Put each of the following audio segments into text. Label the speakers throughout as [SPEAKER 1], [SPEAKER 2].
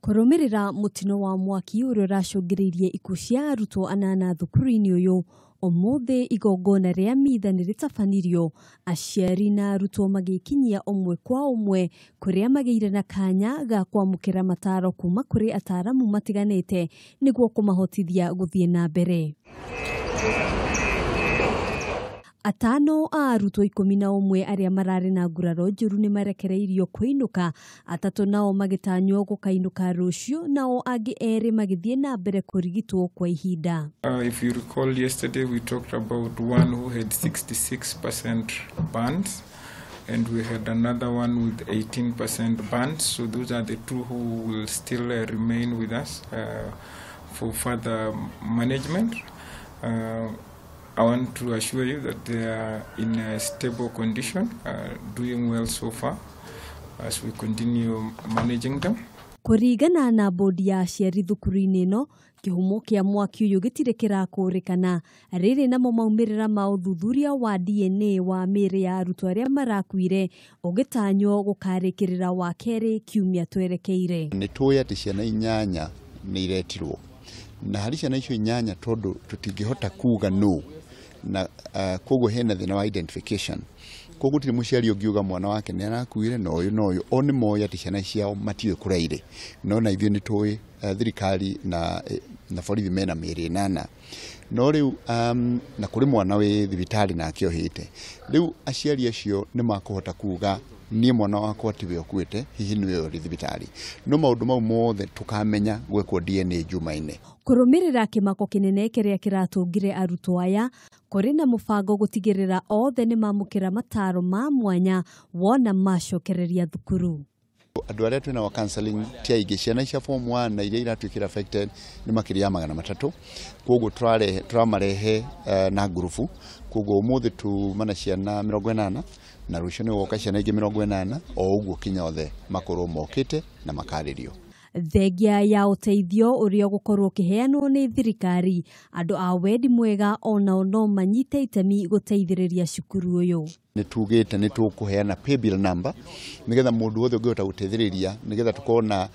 [SPEAKER 1] Kurumirira mutino wa mwaki uria uracungiriirie ikuũ cia arutwo anana thukuru-ini uyu umuthi igongona ria mitha niritabanirio aciari na arutwo magikinyia umwe kwa umwe kuria magiire na kanya ga kwamukira mataro kuma kuri ataramu matiganite niguo kumahotithia guthii na mbere. Atano a arutwo 11 aria marari na nguraro njuru ni marekereirio kwinuka, atatu nao magitanywo gukainuka ruciu, nao angi eri magithie na mbere kurigitwo kwa ihinda.
[SPEAKER 2] If you recall, yesterday we talked about one who had 66% burns and we had another one with 18% burns, so those are the two who will still remain with us for further management. I want to assure you that they are in a stable condition, doing well so far as we continue managing them.
[SPEAKER 1] Kuringana na bodi ya aciari thukuru-ini ino, kihumo kia mwaki uyu gitire kirakurikana. Riri namo maumirira ma uthuthuria wa DNA wa mĩĩrĩ ya arutwo aria marakuire ugitanywo gukarikirira wa keri kiumia twerekeire.
[SPEAKER 3] Ni tuya ati ciana 8 ni iretirwo na hari ciana icio 8 tondu tutingihota kuga no na koguo hena thina wa identification. Koguo tiri muciari ungiuga mwana wake ni arakuire no uyu oni moya ati ciana ciao matiwe kureire no na ithio ni tuwi thirikari na borithi mena mĩĩrĩ 8 no riu na kuri mwana we thibitari na akiohite riu aciari acio ni makuhota kuga ni mwana wakwa tiwe okuite hihi niwe uri thibitari no maundu mau mothe tukamenya gwekwo DNA jumaine.
[SPEAKER 1] Kurumirira kimako kinene kiria kiratungire arutwo aya kuri na mubango gutigirira othe ni mamukira mataro ma mwanya wona macokereria thukuru.
[SPEAKER 3] Andu aria twina wa counseling tiaigi ciana cia form 1 na iria iratwikira affected ni makiria 300 koguo turamarehe na grupu koguo umuthi tu mana ciana 80 na ruciu ni woka ciana ingi 80 o uguo kinya othe makorwo mokite na makaririo.
[SPEAKER 1] Thengia ya uteithio uria gukorwo kiheanwo ni thirikari, andu a wendi mwega ona no manyite itemi guteithiriria cukuru uyu.
[SPEAKER 3] Ni tugite ni tukuheana pay bill number nigetha mundu wothe ungihota guteithiriria nigetha tukona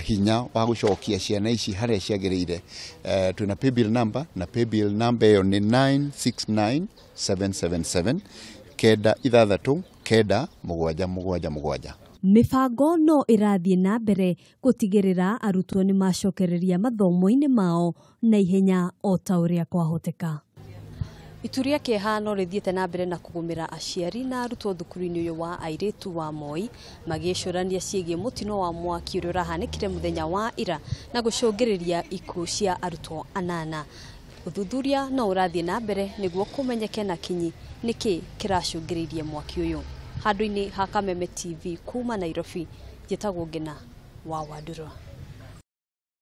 [SPEAKER 3] hinya wa gucokia ciana ici haria ciagiriire. Twina pay bill number na pay bill number yo ni 969777 keda ithathatu keda mugwanja.
[SPEAKER 1] Mibango no irathie na mbere gutigirira arutwo ni macokereria mathomo-ini mao na ihenya o ta uria kwahoteka. Ituria kihano rithiete na mbere na kugumira aciari na arutwo thukuru-ini uyu wa airitu wa Moi magicurania ciigie mutino wa mwaki uria urahanikire muthenya wa ira na gucungiriria ikuũ cia arutwo anana. Uthuthuria no urathie na mbere niguo kumenyeke na kinyi niki kiracungiriirie mwaki uyu. Handu-ini ha Kameme TV kuma Nairobi, njitagwo Ngina wa Wandurwa.